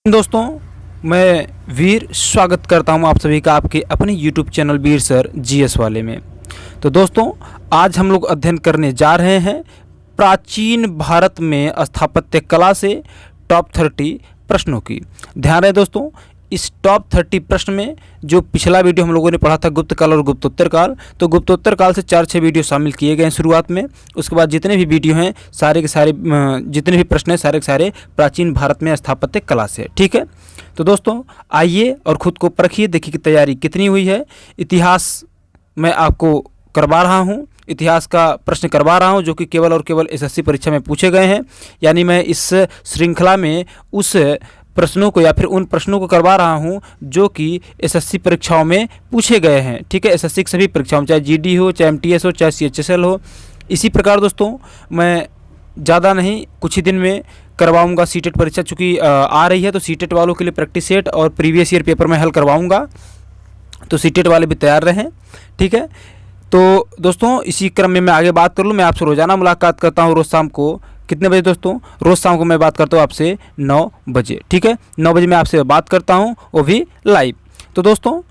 दोस्तों, मैं वीर स्वागत करता हूं आप सभी का आपके अपने YouTube चैनल वीर सर जीएस वाले में। तो दोस्तों, आज हम लोग अध्ययन करने जा रहे हैं प्राचीन भारत में स्थापत्य कला से टॉप 30 प्रश्नों की। ध्यान रहे दोस्तों, इस टॉप 30 प्रश्न में जो पिछला वीडियो हम लोगों ने पढ़ा था गुप्त काल और गुप्तोत्तर काल, तो गुप्तोत्तर काल से 4-6 वीडियो शामिल किए गए हैं शुरुआत में। उसके बाद जितने भी वीडियो हैं सारे के सारे जितने भी प्रश्न हैं सारे के सारे प्राचीन भारत में स्थापत्य कला से, ठीक है। तो दोस्तों आइए और ख़ुद को परखिए, देखिए कि तैयारी कितनी हुई है। इतिहास मैं आपको करवा रहा हूँ, इतिहास का प्रश्न करवा रहा हूँ जो कि केवल और केवल एसएससी परीक्षा में पूछे गए हैं। यानी मैं इस श्रृंखला में उस प्रश्नों को या फिर उन प्रश्नों को करवा रहा हूं जो कि एसएससी परीक्षाओं में पूछे गए हैं, ठीक है। एसएससी की सभी परीक्षाओं, चाहे जीडी हो, चाहे एमटीएस हो, चाहे सीएचएसएल हो। इसी प्रकार दोस्तों मैं ज़्यादा नहीं, कुछ ही दिन में करवाऊंगा सीटेट परीक्षा, चूँकि आ रही है तो सीटेट वालों के लिए प्रैक्टिस सेट और प्रीवियस ईयर पेपर में हल करवाऊँगा, तो सीटेट वाले भी तैयार रहें, ठीक है। तो दोस्तों इसी क्रम में मैं आगे बात कर लूँ। मैं आपसे रोज़ाना मुलाकात करता हूँ रोज़ शाम को कितने बजे दोस्तों? रोज़ शाम को मैं बात करता हूँ आपसे 9 बजे, ठीक है। 9 बजे मैं आपसे बात करता हूँ, वो भी लाइव। तो दोस्तों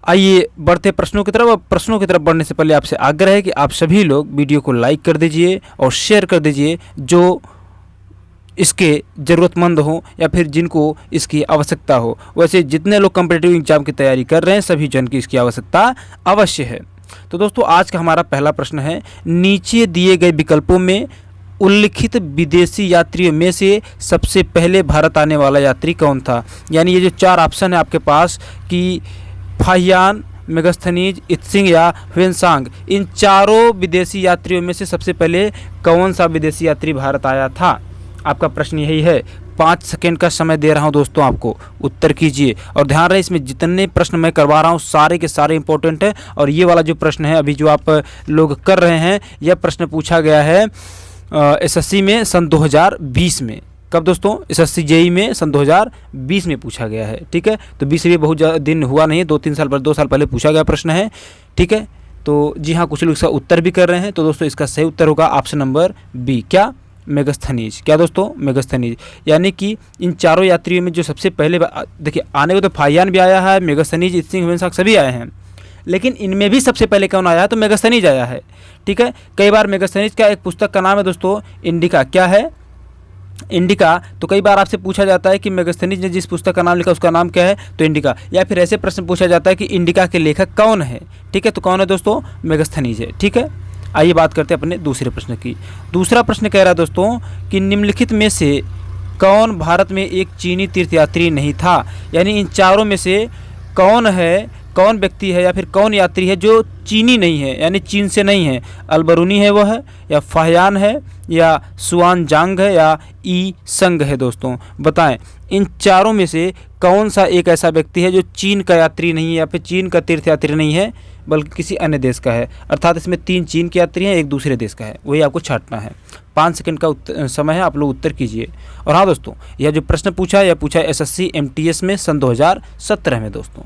आइए बढ़ते प्रश्नों की तरफ। अब प्रश्नों की तरफ बढ़ने से पहले आपसे आग्रह है कि आप सभी लोग वीडियो को लाइक कर दीजिए और शेयर कर दीजिए जो इसके ज़रूरतमंद हो या फिर जिनको इसकी आवश्यकता हो। वैसे जितने लोग कॉम्पिटिटिव एग्जाम की तैयारी कर रहे हैं सभी जन की इसकी आवश्यकता अवश्य है। तो दोस्तों आज का हमारा पहला प्रश्न है, नीचे दिए गए विकल्पों में उल्लिखित विदेशी यात्रियों में से सबसे पहले भारत आने वाला यात्री कौन था। यानी ये जो 4 ऑप्शन है आपके पास कि फाहियान, मेगास्थनीज, इत्सिंग या ह्वेनसांग, इन चारों विदेशी यात्रियों में से सबसे पहले कौन सा विदेशी यात्री भारत आया था। आपका प्रश्न यही है। 5 सेकेंड का समय दे रहा हूं दोस्तों, आपको उत्तर कीजिए। और ध्यान रहे इसमें जितने प्रश्न मैं करवा रहा हूं सारे के सारे इंपॉर्टेंट है। और ये वाला जो प्रश्न है अभी जो आप लोग कर रहे हैं, यह प्रश्न पूछा गया है एसएससी में सन 2020 में। कब दोस्तों? एसएससी जेई में सन 2020 में पूछा गया है, ठीक है। तो 20 भी बहुत दिन हुआ नहीं, 2 साल पहले पूछा गया प्रश्न है, ठीक है। तो जी हाँ, कुछ लोग इसका उत्तर भी कर रहे हैं। तो दोस्तों इसका सही उत्तर होगा ऑप्शन नंबर बी, क्या? मेगास्थनीज। क्या दोस्तों? मेगास्थनीज। यानी कि इन चारों यात्रियों में जो सबसे पहले, देखिए आने को तो फाहियान भी आया है, मेगास्थनीज, इत्सिंग, ह्वेनसांग सभी आए हैं, लेकिन इनमें भी सबसे पहले कौन आया है? तो मेगास्थनीज आया है, ठीक है। कई बार मेगास्थनीज का एक पुस्तक का नाम है दोस्तों इंडिका। क्या है? इंडिका। तो कई बार आपसे पूछा जाता है कि मेगास्थनीज ने जिस पुस्तक का नाम लिखा उसका नाम क्या है? तो इंडिका। या फिर ऐसे प्रश्न पूछा जाता है कि इंडिका के लेखक कौन है, ठीक है। तो कौन है दोस्तों? मेगास्थनीज है, ठीक है। आइए बात करते हैं अपने दूसरे प्रश्न की। दूसरा प्रश्न कह रहा है दोस्तों कि निम्नलिखित में से कौन भारत में एक चीनी तीर्थयात्री नहीं था। यानी इन चारों में से कौन है, कौन व्यक्ति है या फिर कौन यात्री है जो चीनी नहीं है, यानी चीन से नहीं है। अलबरूनी है वो है, या फाहियान है, या सुआनजांग है, या ई संग है। दोस्तों बताएं इन चारों में से कौन सा एक ऐसा व्यक्ति है जो चीन का यात्री नहीं है या फिर चीन का तीर्थयात्री नहीं है बल्कि किसी अन्य देश का है। अर्थात इसमें 3 चीन के यात्री हैं, एक दूसरे देश का है, वही आपको छांटना है। 5 सेकंड का समय है, आप लोग उत्तर कीजिए। और हाँ दोस्तों, यह जो प्रश्न पूछा है यह पूछा है एसएससी एमटीएस में सन 2017 में दोस्तों।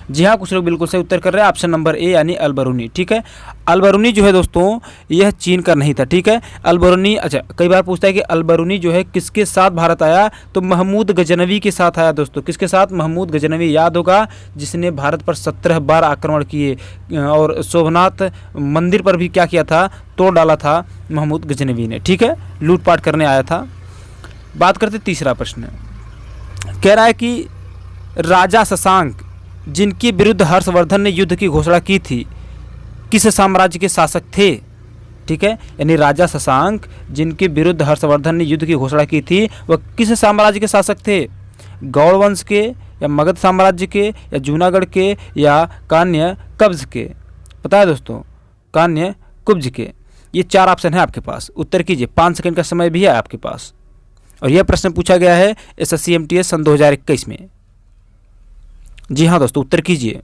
जी हाँ, कुछ लोग बिल्कुल सही उत्तर कर रहे हैं, ऑप्शन नंबर ए यानी अलबरूनी, ठीक है। अलबरूनी जो है दोस्तों यह चीन का नहीं था, ठीक है। अलबरूनी, अच्छा कई बार पूछता है कि अलबरूनी जो है किसके साथ भारत आया, तो महमूद गजनवी के साथ आया दोस्तों। किसके साथ? महमूद गजनवी। याद होगा जिसने भारत पर 17 बार आक्रमण किए और सोमनाथ मंदिर पर भी क्या किया था? तोड़ डाला था महमूद गजनवी ने, ठीक है। लूटपाट करने आया था। बात करते तीसरा प्रश्न, कह रहा है कि राजा शशांक जिनके विरुद्ध हर्षवर्धन ने युद्ध की घोषणा की थी किस साम्राज्य के शासक थे, ठीक है। यानी राजा शशांक जिनके विरुद्ध हर्षवर्धन ने युद्ध की घोषणा की थी वह किस साम्राज्य के शासक थे? गौड़ वंश के, या मगध साम्राज्य के, या जूनागढ़ के, या कान्य कब्ज के? पता है दोस्तों? कान्य कुब्ज के। ये 4 ऑप्शन है आपके पास, उत्तर कीजिए। 5 सेकंड का समय भी है आपके पास। और यह प्रश्न पूछा गया है एसएससी एमटीएस सन 2021 में। जी हाँ दोस्तों, उत्तर कीजिए।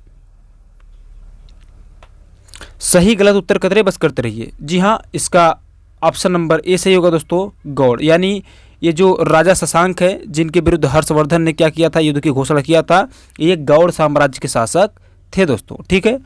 सही गलत उत्तर करते बस करते रहिए। जी हाँ, इसका ऑप्शन नंबर ए सही होगा दोस्तों, गौड़। यानी ये जो राजा शशांक है जिनके विरुद्ध हर्षवर्धन ने क्या किया था? युद्ध की घोषणा किया था, ये गौड़ साम्राज्य के शासक थे दोस्तों, ठीक है।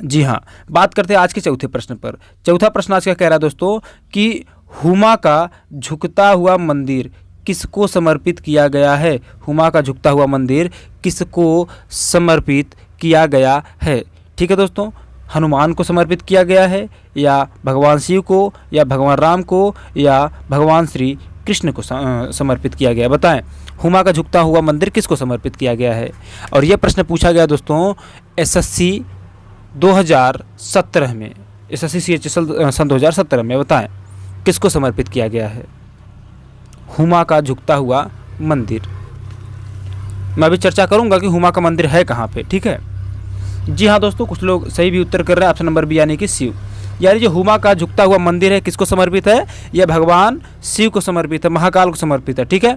जी हाँ, बात करते हैं आज के चौथे प्रश्न पर। चौथा प्रश्न आज का कह रहा है दोस्तों कि हुमा का झुकता हुआ मंदिर किसको समर्पित किया गया है? हुमा का झुकता हुआ मंदिर किसको समर्पित किया गया है? ठीक है दोस्तों, हनुमान को समर्पित किया गया है, या भगवान शिव को, या भगवान राम को, या भगवान श्री कृष्ण को समर्पित किया गया? बताएं, हुमा का झुकता हुआ मंदिर किसको समर्पित किया गया है? और यह प्रश्न पूछा गया दोस्तों एसएससी 2017 में, एसएससी CHSL सन 2017 में। बताएं किसको समर्पित किया गया है हुमा का झुकता हुआ मंदिर? मैं अभी चर्चा करूंगा कि हुमा का मंदिर है कहाँ पे। ठीक है, जी हाँ दोस्तों, कुछ लोग सही भी उत्तर कर रहे हैं। ऑप्शन नंबर बी यानी कि शिव। यानी जो हुमा का झुकता हुआ मंदिर है किसको समर्पित है? यह भगवान शिव को समर्पित है, महाकाल को समर्पित है। ठीक है,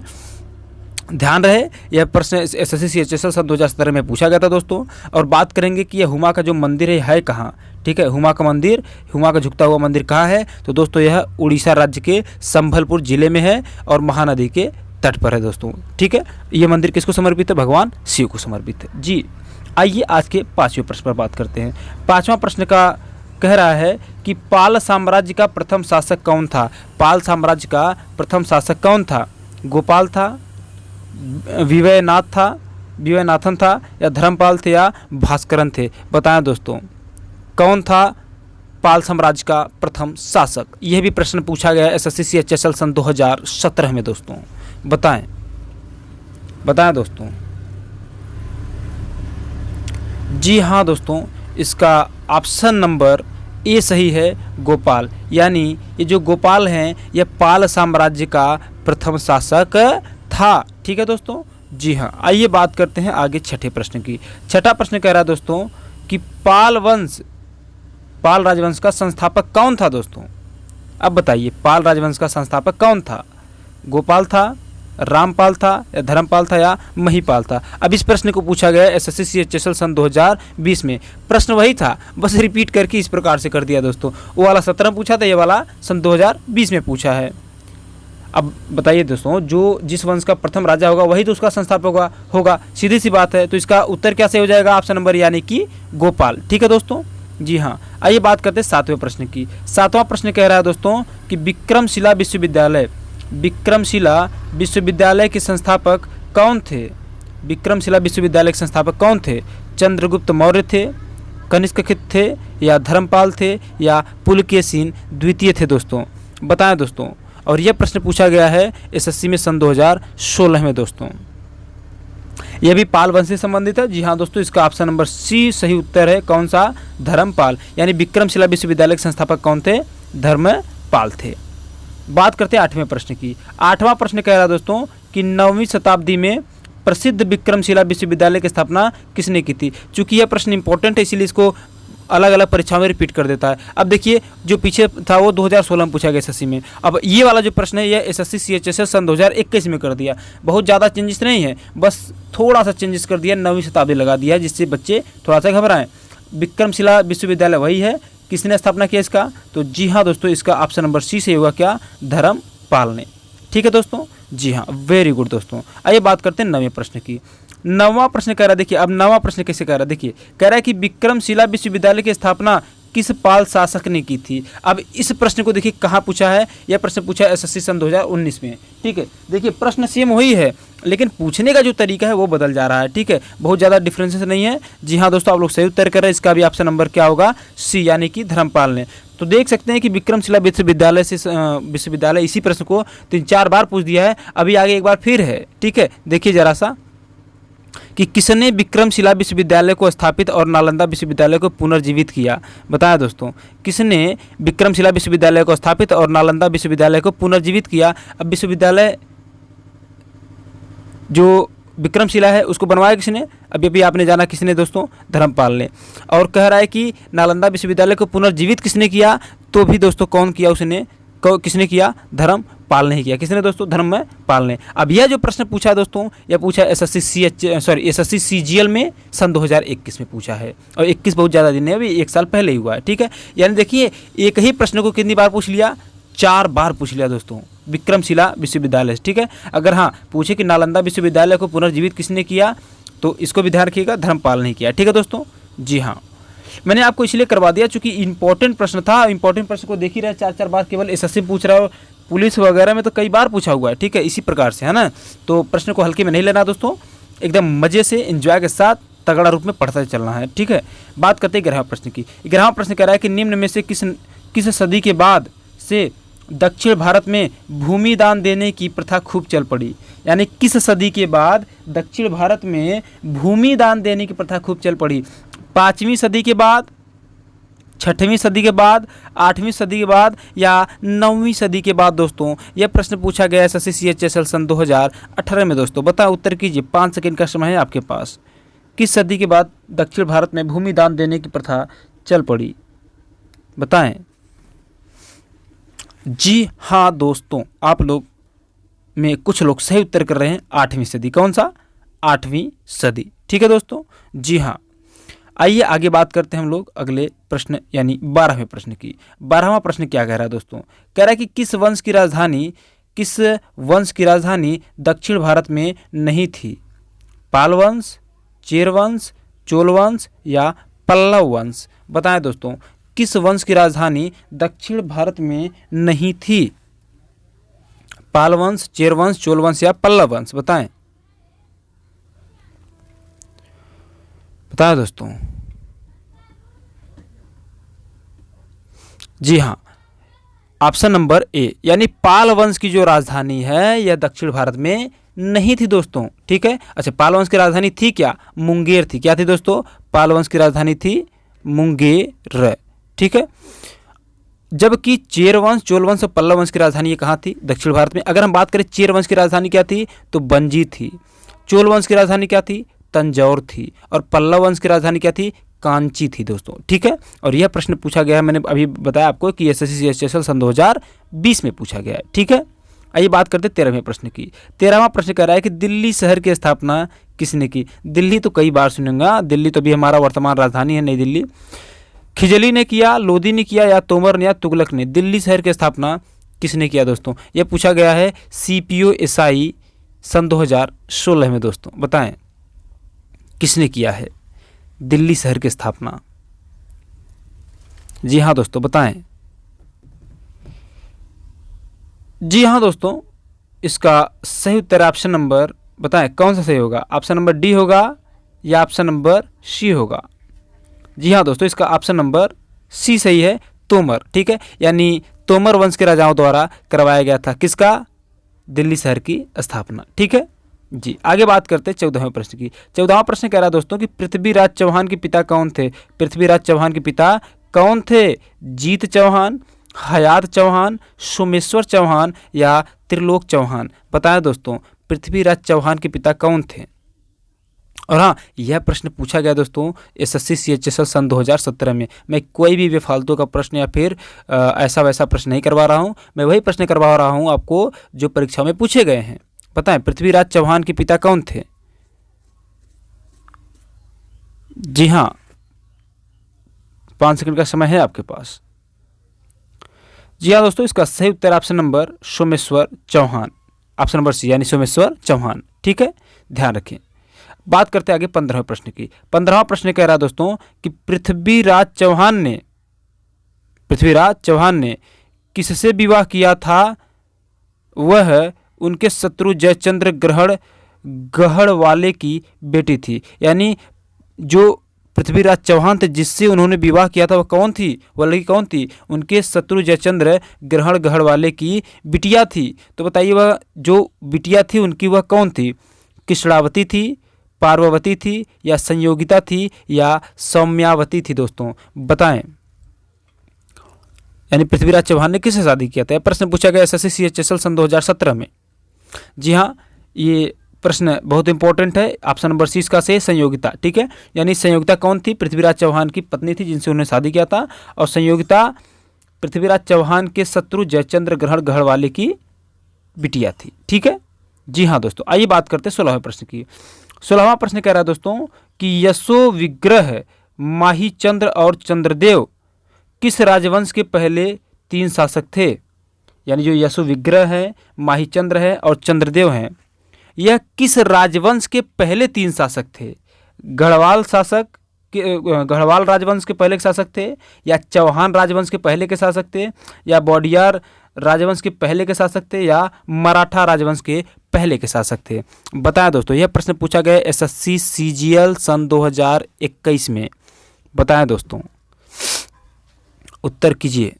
ध्यान रहे यह प्रश्न एसएससी CHSL सन 2017 में पूछा गया था दोस्तों। और बात करेंगे कि यह हुमा का जो मंदिर है कहाँ। ठीक है, हुमा का मंदिर, हुमा का झुकता हुआ मंदिर कहाँ है? तो दोस्तों यह उड़ीसा राज्य के संबलपुर जिले में है और महानदी के तट पर है दोस्तों। ठीक है, यह मंदिर किसको समर्पित है? भगवान शिव को समर्पित है। जी, आइए आज के 5वें प्रश्न पर बात करते हैं। 5वां प्रश्न का कह रहा है कि पाल साम्राज्य का प्रथम शासक कौन था? पाल साम्राज्य का प्रथम शासक कौन था? गोपाल था, विवयनाथन था, या धर्मपाल थे, या भास्करन थे? बताएं दोस्तों कौन था पाल साम्राज्य का प्रथम शासक? यह भी प्रश्न पूछा गया है एसएससी CHSL सन 2017 में दोस्तों। बताएं दोस्तों। जी हाँ दोस्तों, इसका ऑप्शन नंबर ए सही है, गोपाल। यानी ये जो गोपाल हैं यह पाल साम्राज्य का प्रथम शासक था। ठीक है दोस्तों, जी हाँ। आइए बात करते हैं आगे छठे प्रश्न की। छठा प्रश्न कह रहा है दोस्तों कि पाल राजवंश का संस्थापक कौन था दोस्तों? अब बताइए, पाल राजवंश का संस्थापक कौन था? गोपाल था, रामपाल था, या धर्मपाल था, या महिपाल था? अब इस प्रश्न को पूछा गया एसएससी CHSL सन 2020 में। प्रश्न वही था, बस रिपीट करके इस प्रकार से कर दिया दोस्तों। वो वाला 17 पूछा था, ये वाला सन 2020 में पूछा है। अब बताइए दोस्तों, जो जिस वंश का प्रथम राजा होगा वही तो उसका संस्थापक होगा, सीधी सी बात है। तो इसका उत्तर क्या सही हो जाएगा? ऑप्शन नंबर यानी कि गोपाल। ठीक है दोस्तों, जी हाँ। आइए बात करते हैं 7वें प्रश्न की। 7वां प्रश्न कह रहा है दोस्तों कि विक्रमशिला विश्वविद्यालय के संस्थापक कौन थे? विक्रमशिला विश्वविद्यालय के संस्थापक कौन थे? चंद्रगुप्त मौर्य थे, कनिष्क थे, या धर्मपाल थे, या पुलकेशिन द्वितीय थे दोस्तों? बताएं दोस्तों। और यह प्रश्न पूछा गया है एसएससी में सन 2016 में दोस्तों। यह भी पाल वंश से संबंधित है। जी हाँ दोस्तों, इसका ऑप्शन नंबर सी सही उत्तर है। कौन सा? धर्मपाल। यानी विक्रमशिला विश्वविद्यालय के संस्थापक कौन थे? धर्मपाल थे। बात करते हैं 8वें प्रश्न की। 8वां प्रश्न कह रहा है दोस्तों कि 9वीं शताब्दी में प्रसिद्ध विक्रमशिला विश्वविद्यालय की स्थापना किसने की थी? चूंकि यह प्रश्न इंपॉर्टेंट है इसीलिए इसको अलग अलग परीक्षाओं में रिपीट कर देता है। अब देखिए, जो पीछे था वो 2016 में पूछा गया एसएससी में। अब ये वाला जो प्रश्न है यह एसएससी CHSL सन 2021 में कर दिया। बहुत ज़्यादा चेंजेस नहीं है, बस थोड़ा सा चेंजेस कर दिया, 9वीं शताब्दी लगा दिया, जिससे बच्चे थोड़ा सा घबराएं। विक्रमशिला विश्वविद्यालय वही है। किसने स्थापना किया इसका? तो जी हाँ दोस्तों, इसका ऑप्शन नंबर सी से होगा क्या? धर्मपाल ने। ठीक है दोस्तों, जी हाँ, वेरी गुड दोस्तों। आइए बात करते हैं 9वें प्रश्न की। 9वां प्रश्न कह रहा है, देखिए अब 9वां प्रश्न कैसे कह रहा है, देखिए कह रहा है कि विक्रमशिला विश्वविद्यालय की स्थापना किस पाल शासक ने की थी? अब इस प्रश्न को देखिए कहाँ पूछा है, यह प्रश्न पूछा है एसएससी सन 2019 में। ठीक है, देखिए प्रश्न सेम वही है लेकिन पूछने का जो तरीका है वो बदल जा रहा है। ठीक है, बहुत ज़्यादा डिफरेंसेस नहीं है। जी हाँ दोस्तों, आप लोग सही उत्तर कर रहे हैं। इसका भी ऑप्शन नंबर क्या होगा? सी, यानी कि धर्मपाल ने। तो देख सकते हैं कि विक्रमशिला विश्वविद्यालय इसी प्रश्न को 3-4 बार पूछ दिया है। अभी आगे एक बार फिर है। ठीक है, देखिए जरा सा कि किसने विक्रमशिला विश्वविद्यालय को स्थापित और नालंदा विश्वविद्यालय को पुनर्जीवित किया? बताया दोस्तों, किसने विक्रमशिला विश्वविद्यालय को स्थापित और नालंदा विश्वविद्यालय को पुनर्जीवित किया? अब विश्वविद्यालय जो विक्रमशिला है उसको बनवाया किसने? अभी आपने जाना किसने दोस्तों? धर्मपाल ने। और कह रहा है कि नालंदा विश्वविद्यालय को पुनर्जीवित किसने किया? तो भी दोस्तों कौन किया? किसने किया? धर्मपाल ने किया। किसने दोस्तों? धर्मपाल ने। अब यह जो प्रश्न पूछा है दोस्तों, यह पूछा एसएससी CGL में सन 2021 में पूछा है। और 21 बहुत ज़्यादा दिन है, अभी 1 साल पहले ही हुआ है। ठीक है, यानी देखिए एक ही प्रश्न को कितनी बार पूछ लिया? 4 बार पूछ लिया दोस्तों, विक्रमशिला विश्वविद्यालय। ठीक है, अगर हाँ पूछे कि नालंदा विश्वविद्यालय को पुनर्जीवित किसने किया, तो इसको भी ध्यान रखिएगा, धर्मपाल ने किया। ठीक है दोस्तों, जी हाँ, मैंने आपको इसलिए करवा दिया चूंकि इंपॉर्टेंट प्रश्न था। इंपॉर्टेंट प्रश्न को देख ही रहे 4-4 बार केवल एसएससी पूछ रहा हो पुलिस वगैरह में तो कई बार पूछा हुआ है, ठीक है, इसी प्रकार से, है ना। तो प्रश्न को हल्के में नहीं लेना दोस्तों, एकदम मज़े से एंजॉय के साथ तगड़ा रूप में पढ़ते चलना है, ठीक है। बात करते हैं 11वां प्रश्न की। 11वां प्रश्न कह रहा है कि निम्न में से किस सदी के बाद से दक्षिण भारत में भूमि दान देने की प्रथा खूब चल पड़ी। यानी किस सदी के बाद दक्षिण भारत में भूमि दान देने की प्रथा खूब चल पड़ी? 5वीं सदी के बाद, 6वीं सदी के बाद, 8वीं सदी के बाद या 9वीं सदी के बाद दोस्तों? यह प्रश्न पूछा गया एसएससी CHSL सन 2018 में दोस्तों। बताओ, उत्तर कीजिए, 5 सेकंड का समय है आपके पास। किस सदी के बाद दक्षिण भारत में भूमि दान देने की प्रथा चल पड़ी? बताएं। जी हाँ दोस्तों, आप लोग में कुछ लोग सही उत्तर कर रहे हैं 8वीं सदी। कौन सा? 8वीं सदी, ठीक है दोस्तों, जी हाँ। आइए आगे बात करते हैं हम लोग अगले प्रश्न यानी 12वें प्रश्न की। 12वां प्रश्न क्या कह रहा है दोस्तों? कह रहा है कि किस वंश की राजधानी दक्षिण भारत में नहीं थी? पाल वंश, चेर वंश, चोल वंश या पल्लव वंश? बताएं दोस्तों, किस वंश की राजधानी दक्षिण भारत में नहीं थी? पाल वंश, चेर वंश, चोल वंश या पल्लव वंश? बताएं दोस्तों। जी हाँ, ऑप्शन नंबर ए यानी पाल वंश की जो राजधानी है यह दक्षिण भारत में नहीं थी दोस्तों, ठीक है। अच्छा, पाल वंश की राजधानी थी क्या? मुंगेर थी। क्या थी दोस्तों? पाल वंश की राजधानी थी मुंगेर, ठीक है। जबकि चेर वंश, चोल वंश और पल्लव वंश की राजधानी ये कहाँ थी? दक्षिण भारत में। अगर हम बात करें चेर वंश की राजधानी क्या थी तो बंजी थी। चोल वंश की राजधानी क्या थी? तंजौर थी। और पल्लव वंश की राजधानी क्या थी? कांची थी दोस्तों, ठीक है। और यह प्रश्न पूछा गया है, मैंने अभी बताया आपको कि एसएससी CHSL सन 2020 में पूछा गया है, ठीक है। आइए बात करते हैं 13वें प्रश्न की। 13वां प्रश्न कह रहा है कि दिल्ली शहर की स्थापना किसने की? दिल्ली तो कई बार सुनेंगे, दिल्ली तो भी हमारा वर्तमान राजधानी है, नई दिल्ली। खिजली ने किया, लोधी ने किया या तोमर ने या तुगलक ने? दिल्ली शहर की स्थापना किसने किया दोस्तों? यह पूछा गया है CPO-SI सन 2016 में दोस्तों। बताएं किसने किया है दिल्ली शहर की स्थापना? जी हाँ दोस्तों, बताएं। जी हाँ दोस्तों, इसका सही उत्तर ऑप्शन नंबर, बताएं कौन सा सही होगा? ऑप्शन नंबर डी होगा या ऑप्शन नंबर सी होगा? जी हाँ दोस्तों, इसका ऑप्शन नंबर सी सही है, तोमर, ठीक है। यानी तोमर वंश के राजाओं द्वारा करवाया गया था किसका? दिल्ली शहर की स्थापना, ठीक है जी। आगे बात करते हैं 14वें प्रश्न की। 14वां प्रश्न कह रहा है दोस्तों कि पृथ्वीराज चौहान के पिता कौन थे? पृथ्वीराज चौहान के पिता कौन थे? जीत चौहान, हयात चौहान, सोमेश्वर चौहान या त्रिलोक चौहान? बताएं दोस्तों, पृथ्वीराज चौहान के पिता कौन थे? और हाँ, यह प्रश्न पूछा गया दोस्तों एसएससी CHSL सन 2017 में। मैं कोई भी बेफालतू का प्रश्न या फिर ऐसा वैसा प्रश्न नहीं करवा रहा हूँ, मैं वही प्रश्न करवा रहा हूँ आपको जो परीक्षा में पूछे गए हैं। बताएं पृथ्वीराज चौहान के पिता कौन थे? जी हाँ, 5 सेकंड का समय है आपके पास। जी हाँ दोस्तों, इसका सही उत्तर option number Someshwar Chauhan, option number C यानी सोमेश्वर चौहान, ठीक है, ध्यान रखें। बात करते हैं आगे 15वें प्रश्न की। 15वां प्रश्न कह रहा है दोस्तों कि पृथ्वीराज चौहान ने किससे विवाह किया था? वह उनके शत्रु जयचंद्र गढ़वाले की बेटी थी। यानी जो पृथ्वीराज चौहान थे जिससे उन्होंने विवाह किया था वह कौन थी? वह लड़की कौन थी? उनके शत्रु जयचंद्र गढ़वाले की बिटिया थी। तो बताइए वह जो बिटिया थी उनकी वह कौन थी? कृष्णावती थी, पार्वती थी या संयोगिता थी या सौम्यावती थी दोस्तों? बताएं। यानी पृथ्वीराज चौहान ने किससे शादी किया था? प्रश्न पूछा गया एसएससी CHSL सन 2017 में। जी हाँ, ये प्रश्न बहुत इंपॉर्टेंट है। ऑप्शन नंबर सी इसका से संयोगिता, ठीक है। यानी संयोगिता कौन थी? पृथ्वीराज चौहान की पत्नी थी जिनसे उन्होंने शादी किया था। और संयोगिता पृथ्वीराज चौहान के शत्रु जयचंद्र गढ़वाले की बिटिया थी, ठीक है। जी हाँ दोस्तों, आइए बात करते हैं 16वें प्रश्न की। 16वां प्रश्न कह रहा है दोस्तों कि यशो विग्रह, माहीचंद्र और चंद्रदेव किस राजवंश के पहले 3 शासक थे? यानी जो यशो विग्रह है, माहीचंद्र है और चंद्रदेव हैं, यह किस राजवंश के पहले 3 शासक थे? गढ़वाल राजवंश के पहले के शासक थे या चौहान राजवंश के पहले के शासक थे या बोडियार राजवंश के पहले के शासक थे या मराठा राजवंश के पहले के शासक थे? बताएं दोस्तों, यह प्रश्न पूछा गया एसएससी सीजीएल सन 2021 में। बताएं दोस्तों, उत्तर कीजिए।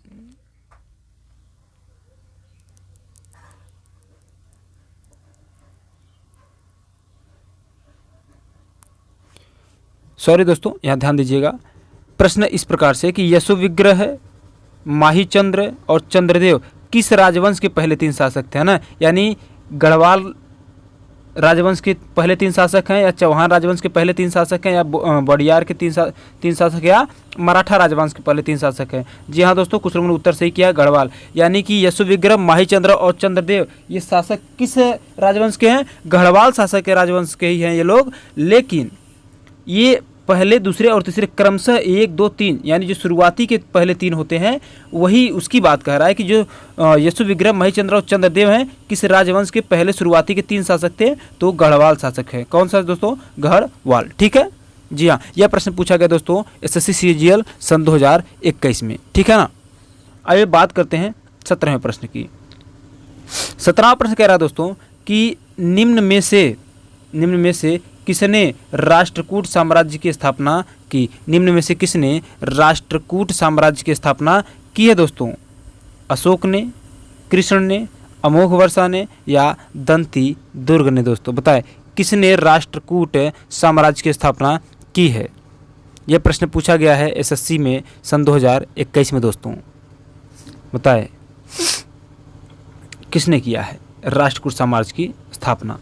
सॉरी दोस्तों, यहाँ ध्यान दीजिएगा। प्रश्न इस प्रकार से कि यशोविग्रह, माहीचंद्र और चंद्रदेव किस राजवंश के पहले 3 शासक थे, है ना? यानी गढ़वाल राजवंश के पहले 3 शासक हैं, या चौहान राजवंश के पहले 3 शासक हैं, या बड़ियार के 3 शासक, या मराठा राजवंश के पहले 3 शासक हैं? जी हाँ दोस्तों, कुछ लोगों ने उत्तर सही किया, गढ़वाल। यानी कि यशोविग्रह, माहीचंद्र और चंद्रदेव ये शासक किस राजवंश के हैं? गढ़वाल शासक के राजवंश के ही हैं ये लोग। लेकिन ये पहले, दूसरे और तीसरे क्रमशः 1, 2, 3 यानी जो शुरुआती के पहले 3 होते हैं वही उसकी बात कह रहा है कि जो यशोविग्रह, महीचंद्र और चंद्रदेव हैं किस राजवंश के पहले शुरुआती के 3 शासक थे? तो गढ़वाल शासक है। कौन सा दोस्तों? गढ़वाल। ठीक है, जी हाँ, यह प्रश्न पूछा गया दोस्तों एसएससी सीजीएल सन 2021 में। ठीक है ना। आइए बात करते हैं 17वें प्रश्न की। 17वां प्रश्न कह रहा है दोस्तों कि निम्न में से किसने राष्ट्रकूट साम्राज्य की स्थापना की? निम्न में से किसने राष्ट्रकूट साम्राज्य की स्थापना की है दोस्तों? अशोक ने, कृष्ण ने, अमोघ वर्षा ने या दंती दुर्ग ने? दोस्तों बताएं, किसने राष्ट्रकूट साम्राज्य की स्थापना की है? यह प्रश्न पूछा गया है एसएससी में सन 2021 में। दोस्तों बताएं, किसने किया है राष्ट्रकूट साम्राज्य की स्थापना?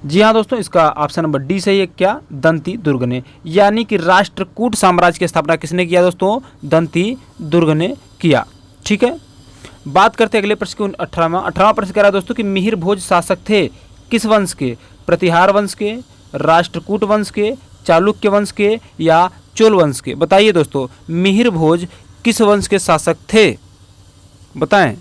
जी हाँ दोस्तों, इसका ऑप्शन नंबर डी सही है। क्या? दंती दुर्ग ने। यानी कि राष्ट्रकूट साम्राज्य की स्थापना किसने किया दोस्तों? दंती दुर्ग ने किया। ठीक है, बात करते हैं अगले प्रश्न की। 18वां प्रश्न कह रहा है दोस्तों कि मिहिर भोज शासक थे किस वंश के? प्रतिहार वंश के, राष्ट्रकूट वंश के, चालुक्य वंश के या चोल वंश के? बताइए दोस्तों, मिहिर भोज किस वंश के शासक थे? बताएं,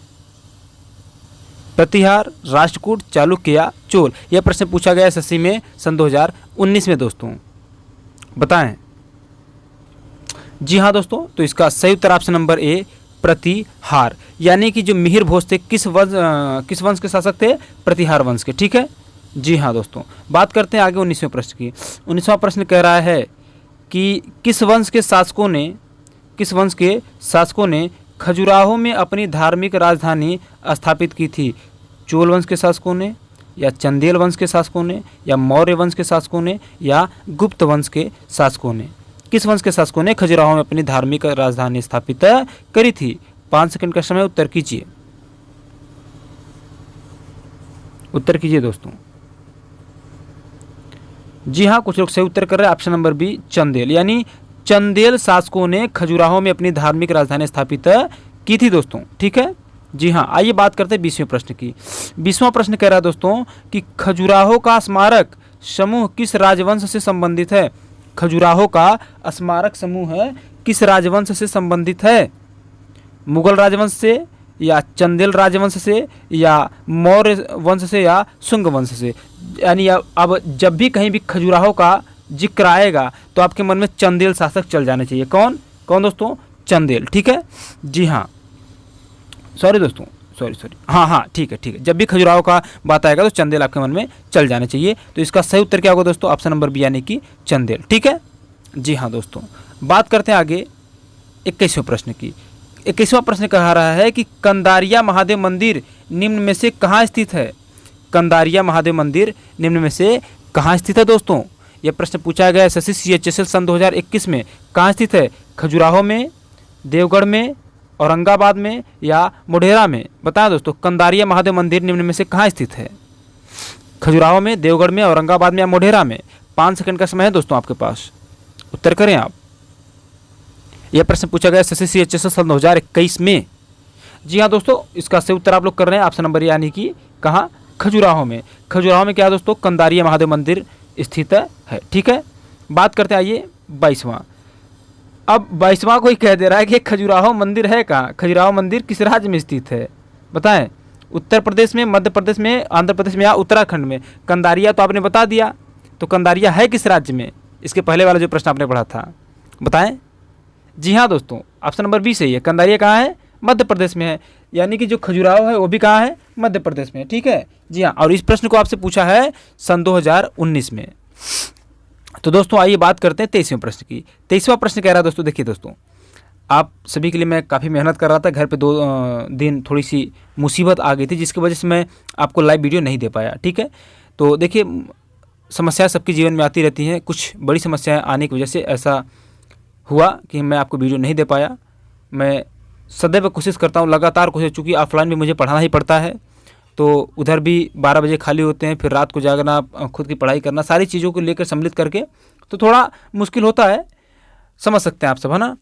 प्रतिहार, राष्ट्रकूट, चालुक्य या चोल? यह प्रश्न पूछा गया एसएससी में सन 2019 में। दोस्तों बताएं। जी हाँ दोस्तों, तो इसका सही उत्तर ऑप्शन नंबर ए, प्रतिहार। यानी कि जो मिहिर भोज थे किस वंश के शासक थे? प्रतिहार वंश के। ठीक है, जी हाँ दोस्तों। बात करते हैं आगे 19वें प्रश्न की। 19वां प्रश्न कह रहा है कि किस वंश के शासकों ने खजुराहो में अपनी धार्मिक राजधानी स्थापित की थी? चोल वंश के शासकों ने, या चंदेल वंश के शासकों ने, या मौर्य वंश के शासकों ने, या गुप्त वंश के शासकों ने? किस वंश के शासकों ने खजुराहो में अपनी धार्मिक राजधानी स्थापित करी थी? 5 सेकंड का समय, उत्तर कीजिए। उत्तर कीजिए दोस्तों। जी हाँ, कुछ लोग सही उत्तर कर रहे हैं। Option number B, Chandel. यानी चंदेल शासकों ने खजुराहो में अपनी धार्मिक राजधानी स्थापित की थी दोस्तों। ठीक है, जी हाँ। आइए बात करते हैं 20वें प्रश्न की। 20वां प्रश्न कह रहा है दोस्तों कि खजुराहो का स्मारक समूह किस राजवंश से संबंधित है? खजुराहो का स्मारक समूह किस राजवंश से संबंधित है? मुगल राजवंश से, या चंदेल राजवंश से, या मौर्य वंश से, या शुंग वंश से? यानी अब जब भी कहीं भी खजुराहो का जिक्र आएगा तो आपके मन में चंदेल शासक चल जाने चाहिए। कौन दोस्तों? चंदेल। ठीक है, जी हाँ। सॉरी दोस्तों, सॉरी। हाँ, ठीक है। जब भी खजुराहो का बात आएगा तो चंदेल आपके मन में चल जाने चाहिए। तो इसका सही उत्तर क्या होगा दोस्तों? ऑप्शन नंबर बी, यानी कि चंदेल। ठीक है, जी हाँ दोस्तों। बात करते हैं आगे 21वें प्रश्न की। 21वां प्रश्न कह रहा है कि कंदारिया महादेव मंदिर निम्न में से कहाँ स्थित है? कंदारिया महादेव मंदिर निम्न में से कहाँ स्थित है दोस्तों? यह प्रश्न पूछा गया एसएससी सीएचएसएल सन 2021 में। कहाँ स्थित है? खजुराहो में, देवगढ़ में, औरंगाबाद में या मोढेरा में? बताएं दोस्तों, कंदारिया महादेव मंदिर निम्न में से कहाँ स्थित है? खजुराहो में, देवगढ़ में, औरंगाबाद में या मोढेरा में? 5 सेकंड का समय है दोस्तों आपके पास, उत्तर करें आप। यह प्रश्न पूछा गया एसएससी सीएचएसएल सन 2021 में। जी हाँ दोस्तों, इसका सही उत्तर आप लोग कर रहे हैं। ऑप्शन नंबर यानी कि कहाँ? खजुराहो में। खजुराहो में क्या है दोस्तों? कंदारिया महादेव मंदिर स्थित है। ठीक है, बात करते हैं आइए 22वां। अब 22वां कोई कह दे रहा है कि खजुराहो मंदिर है कहाँ? खजुराहो मंदिर किस राज्य में स्थित है? बताएं, उत्तर प्रदेश में, मध्य प्रदेश में, आंध्र प्रदेश में या उत्तराखंड में? कंदारिया तो आपने बता दिया, तो कंदारिया है किस राज्य में? इसके पहले वाला जो प्रश्न आपने पढ़ा था, बताएं। जी हाँ दोस्तों, ऑप्शन नंबर बी सही है। कंदारिया कहाँ है? मध्य प्रदेश में है। यानी कि जो खजुराहो है वो भी कहाँ है, मध्य प्रदेश में है। ठीक है जी हाँ, और इस प्रश्न को आपसे पूछा है सन 2019 में। तो दोस्तों आइए बात करते हैं 23वें प्रश्न की। 23वां प्रश्न कह रहा है दोस्तों, देखिए दोस्तों, आप सभी के लिए मैं काफ़ी मेहनत कर रहा था, घर पे 2 दिन थोड़ी सी मुसीबत आ गई थी जिसकी वजह से मैं आपको लाइव वीडियो नहीं दे पाया। ठीक है, तो देखिए समस्या सबके जीवन में आती रहती हैं, कुछ बड़ी समस्याएं आने की वजह से ऐसा हुआ कि मैं आपको वीडियो नहीं दे पाया। मैं सदैव कोशिश करता हूँ, लगातार कोशिश, चूँकि ऑफलाइन भी मुझे पढ़ाना ही पड़ता है, तो उधर भी 12 बजे खाली होते हैं, फिर रात को जागना, खुद की पढ़ाई करना, सारी चीज़ों को लेकर सम्मिलित करके तो थोड़ा मुश्किल होता है, समझ सकते हैं आप सब, है ना।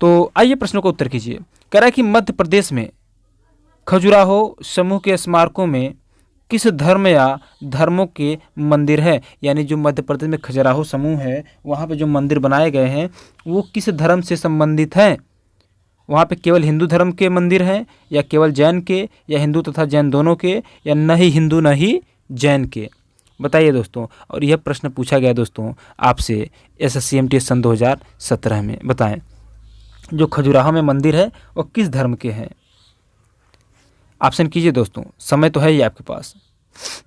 तो आइए प्रश्नों का उत्तर कीजिए। कह रहा है कि मध्य प्रदेश में खजुराहो समूह के स्मारकों में किस धर्म या धर्मों के मंदिर है। यानी जो मध्य प्रदेश में खजुराहो समूह है वहाँ पे जो मंदिर बनाए गए हैं वो किस धर्म से संबंधित हैं। वहाँ पे केवल हिंदू धर्म के मंदिर हैं, या केवल जैन के, या हिंदू तथा जैन दोनों के, या न ही हिंदू न ही जैन के, बताइए दोस्तों। और यह प्रश्न पूछा गया दोस्तों आपसे SSC सन 2017 में। बताएं जो खजुराहो में मंदिर है वो किस धर्म के हैं। ऑप्शन कीजिए दोस्तों, समय तो है ही आपके पास।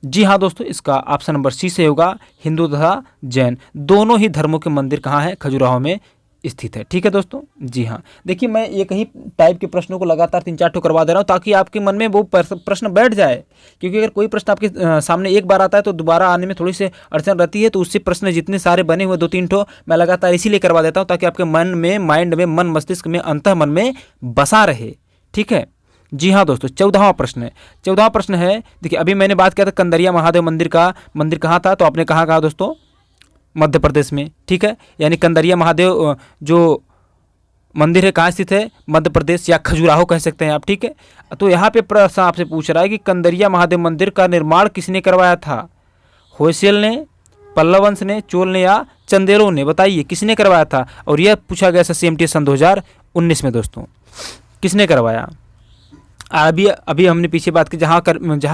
जी हाँ दोस्तों, इसका ऑप्शन नंबर सी से होगा, हिंदू तथा जैन दोनों ही धर्मों के मंदिर कहाँ है, खजुराहो में स्थित है। ठीक है दोस्तों, जी हाँ। देखिए मैं एक ही टाइप के प्रश्नों को लगातार 3-4 ठो करवा दे रहा हूँ ताकि आपके मन में वो प्रश्न बैठ जाए, क्योंकि अगर कोई प्रश्न आपके सामने एक बार आता है तो दोबारा आने में थोड़ी सी अड़चन रहती है। तो उससे प्रश्न जितने सारे बने हुए 2-3 ठो मैं लगातार इसीलिए करवा देता हूँ ताकि आपके मन में, माइंड में, मन मस्तिष्क में, अंतः मन में बसा रहे। ठीक है जी हाँ दोस्तों, 14वां प्रश्न है। 14वां प्रश्न है, देखिए अभी मैंने बात किया था कंदरिया महादेव मंदिर का, मंदिर कहाँ था, तो आपने कहाँ कहा दोस्तों, मध्य प्रदेश में। ठीक है, यानी कंदरिया महादेव जो मंदिर है कहाँ स्थित है, मध्य प्रदेश, या खजुराहो कह सकते हैं आप। ठीक है, तो यहाँ पे प्रश्न आपसे पूछ रहा है कि कंदरिया महादेव मंदिर का निर्माण किसने करवाया था। होयसल ने, पल्लव वंश ने, चोल ने, या चंदेलों ने, बताइए किसने करवाया था। और यह पूछा गया SSC सन 2019 में दोस्तों, किसने करवाया। अभी हमने पीछे बात की, जहाँ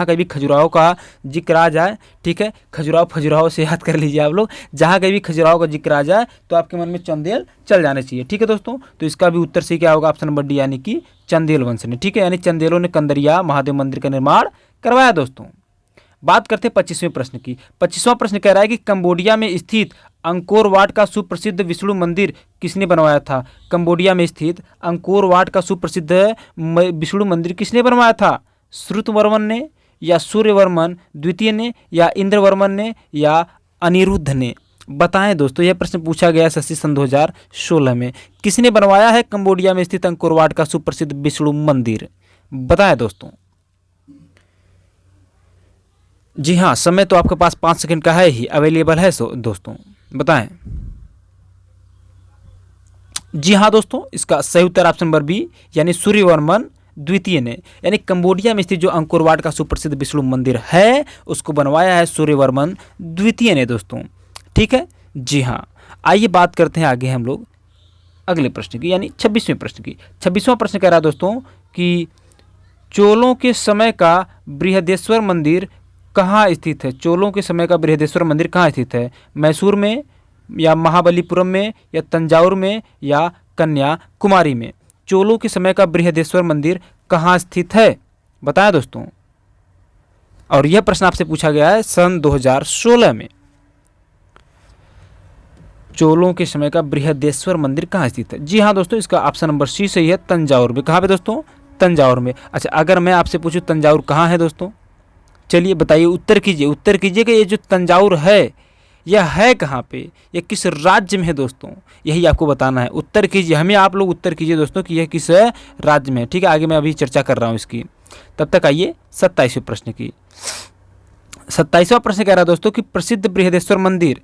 कभी खजुराहो का जिक्र आ जाए, ठीक है, खजुराहो से याद कर लीजिए आप लोग, जहाँ कभी खजुराहो का जिक्र आ जाए तो आपके मन में चंदेल चल जाने चाहिए। ठीक है दोस्तों, तो इसका भी उत्तर से क्या होगा, ऑप्शन नंबर डी, यानी कि चंदेल वंश ने। ठीक है, यानी चंदेलों ने कंदरिया महादेव मंदिर का निर्माण करवाया दोस्तों। बात करते हैं 25वें प्रश्न की। 25वां प्रश्न कह रहा है कि कंबोडिया में स्थित अंकोर वाट का सुप्रसिद्ध विष्णु मंदिर किसने बनवाया था। कंबोडिया में स्थित अंकोर वाट का सुप्रसिद्ध विष्णु मंदिर किसने बनवाया था। श्रुतवर्मन ने, या सूर्यवर्मन द्वितीय ने, या इंद्रवर्मन ने, या अनिरुद्ध ने, बताएं दोस्तों। यह प्रश्न पूछा गया SSC सन 2016 में। किसने बनवाया है कंबोडिया में स्थित अंकोर वाट का सुप्रसिद्ध विष्णु मंदिर, बताएं दोस्तों। जी हाँ, समय तो आपके पास 5 सेकंड का है ही, अवेलेबल है दोस्तों, बताएं। जी हाँ दोस्तों, इसका सही उत्तर ऑप्शन नंबर बी, यानी सूर्यवर्मन द्वितीय ने। यानी कंबोडिया में स्थित जो अंकोर वाट का सुप्रसिद्ध विष्णु मंदिर है उसको बनवाया है सूर्यवर्मन द्वितीय ने दोस्तों। ठीक है जी हाँ, आइए बात करते हैं आगे हम लोग अगले प्रश्न की, यानी 26वें प्रश्न की। 26वां प्रश्न कह रहा है दोस्तों कि चोलों के समय का बृहदेश्वर मंदिर कहाँ स्थित है। चोलों के समय का बृहदेश्वर मंदिर कहाँ स्थित है, मैसूर में, या महाबलीपुरम में, या तंजावुर में, या कन्याकुमारी में। चोलों के समय का बृहदेश्वर मंदिर कहाँ स्थित है, बताएं दोस्तों। और यह प्रश्न आपसे पूछा गया है सन 2016 में। चोलों के समय का बृहदेश्वर मंदिर कहाँ स्थित है। जी हाँ दोस्तों, इसका ऑप्शन नंबर सी सही है, तंजावुर में। कहाँ पे दोस्तों, तंजावुर में। अच्छा, अगर मैं आपसे पूछूं तंजावुर कहाँ है दोस्तों, चलिए बताइए, उत्तर कीजिए कि ये जो तंजावुर है यह है कहाँ पे, यह किस राज्य में है दोस्तों, यही आपको बताना है। उत्तर कीजिए, हमें आप लोग उत्तर कीजिए दोस्तों कि यह किस राज्य में है। ठीक है, आगे मैं अभी चर्चा कर रहा हूँ इसकी। तब तक आइए 27वें प्रश्न की। 27वां प्रश्न कह रहा है दोस्तों कि प्रसिद्ध बृहदेश्वर मंदिर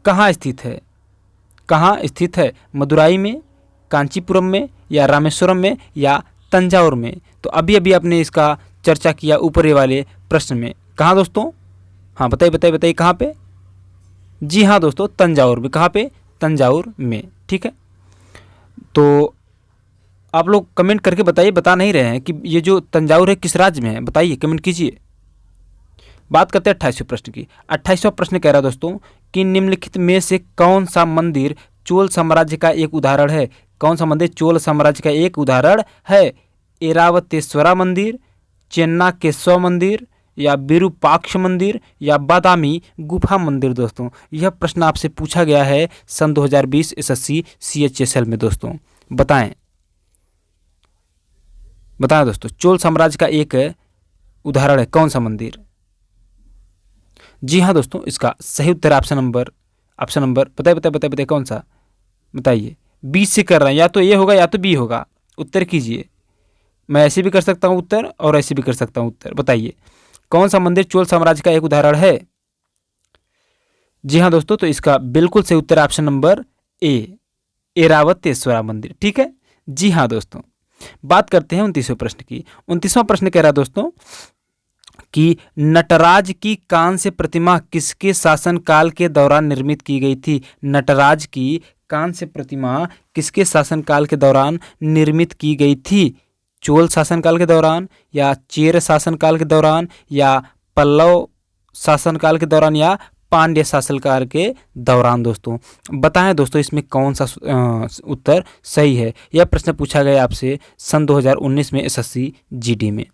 कहाँ स्थित है, मदुराई में, कांचीपुरम में, या रामेश्वरम में, या तंजावुर में। तो अभी आपने इसका चर्चा किया ऊपर वाले प्रश्न में। कहाँ दोस्तों, हाँ बताइए कहाँ पे। जी हाँ दोस्तों, तंजावुर में। कहाँ पे, तंजावुर में। ठीक है, तो आप लोग कमेंट करके बताइए, बता नहीं रहे हैं कि ये जो तंजावुर है किस राज्य में है, बताइए, कमेंट कीजिए। बात करते हैं 28वें प्रश्न की। 28वां प्रश्न कह रहा है दोस्तों कि निम्नलिखित में से कौन सा मंदिर चोल साम्राज्य का एक उदाहरण है। कौन सा मंदिर चोल साम्राज्य का एक उदाहरण है। एरावतेश्वरा मंदिर, चेन्नाकेश्वर मंदिर, या विरूपाक्ष मंदिर, या बादामी गुफा मंदिर। दोस्तों यह प्रश्न आपसे पूछा गया है सन 2020 एसएससी CHSL में। दोस्तों बताएं दोस्तों, चोल साम्राज्य का एक उदाहरण है कौन सा मंदिर? जी हाँ दोस्तों, इसका सही उत्तर ऑप्शन नंबर बताइए कौन सा? बताइए, बी से कर रहे हैं, या तो ए होगा या तो बी होगा। उत्तर कीजिए। मैं ऐसे भी कर सकता हूँ उत्तर और ऐसे भी कर सकता हूँ उत्तर। बताइए कौन सा मंदिर चोल साम्राज्य का एक उदाहरण है? जी हाँ दोस्तों, तो इसका बिल्कुल सही उत्तर ऑप्शन नंबर ए, एरावतेश्वरा मंदिर। ठीक है। जी हाँ दोस्तों, बात करते हैं 29वें प्रश्न की। 29वां प्रश्न कह रहा है दोस्तों कि नटराज की कांस्य प्रतिमा किसके शासनकाल के दौरान निर्मित की गई थी? नटराज की कांस्य प्रतिमा किसके शासनकाल के दौरान निर्मित की गई थी? चोल शासनकाल के दौरान, या चेर शासनकाल के दौरान, या पल्लव शासनकाल के दौरान, या पांड्य शासनकाल के दौरान? दोस्तों बताएं दोस्तों, इसमें कौन सा उत्तर सही है? यह प्रश्न पूछा गया आपसे सन 2019 में एसएससी जीडी में।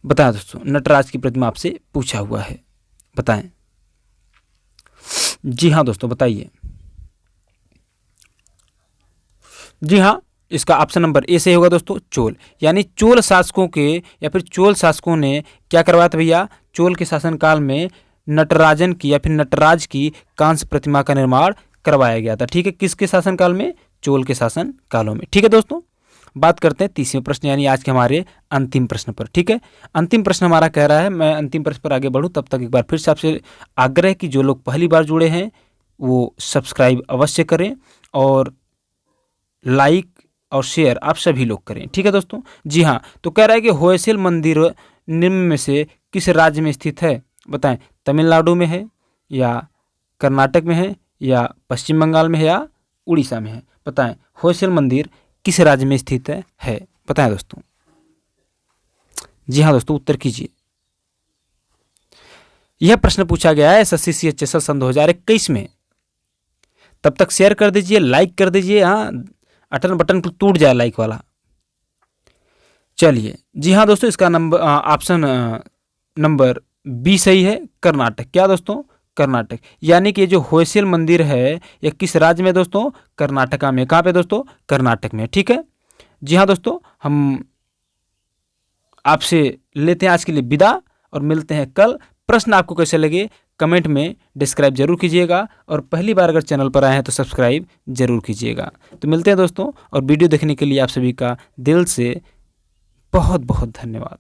बताएं दोस्तों, नटराज की प्रतिमा आपसे पूछा हुआ है, बताएं। जी हाँ दोस्तों, बताइए। जी हाँ, इसका ऑप्शन नंबर ए सही होगा दोस्तों, चोल। यानी चोल शासकों के, या फिर चोल शासकों ने क्या करवाया था भैया? चोल के शासनकाल में नटराजन की, या फिर नटराज की कांस्य प्रतिमा का निर्माण करवाया गया था। ठीक है, किसके शासनकाल में? चोल के शासन कालों में। ठीक है दोस्तों, बात करते हैं 30वें प्रश्न, यानी आज के हमारे अंतिम प्रश्न पर। ठीक है, अंतिम प्रश्न हमारा कह रहा है, मैं अंतिम प्रश्न पर आगे बढ़ूं तब तक एक बार फिर से आपसे आग्रह कि जो लोग पहली बार जुड़े हैं वो सब्सक्राइब अवश्य करें, और लाइक और शेयर आप सभी लोग करें। ठीक है दोस्तों। जी हाँ, तो कह रहा है कि होयसल मंदिर निम्न में से किस राज्य में स्थित है? बताएं, तमिलनाडु में है, या कर्नाटक में है, या पश्चिम बंगाल में है, या उड़ीसा में है? बताएं, होयसल मंदिर किस राज्य में स्थित है? बताएं दोस्तों। जी हाँ दोस्तों, उत्तर कीजिए। यह प्रश्न पूछा गया है एसएससी CHSL सन 2021 में। तब तक शेयर कर दीजिए, लाइक कर दीजिए। हाँ, बटन टूट जाए लाइक वाला। चलिए, जी हाँ दोस्तों, इसका नंबर ऑप्शन नंबर बी सही है, कर्नाटक। क्या दोस्तों? कर्नाटक। यानी कि जो होयसल मंदिर है यह किस राज्य में दोस्तों? कर्नाटका में। कहाँ पे दोस्तों? कर्नाटक में। ठीक है। जी हाँ दोस्तों, हम आपसे लेते हैं आज के लिए विदा, और मिलते हैं कल। प्रश्न आपको कैसे लगे कमेंट में डिस्क्राइब जरूर कीजिएगा, और पहली बार अगर चैनल पर आए हैं तो सब्सक्राइब जरूर कीजिएगा। तो मिलते हैं दोस्तों, और वीडियो देखने के लिए आप सभी का दिल से बहुत बहुत धन्यवाद।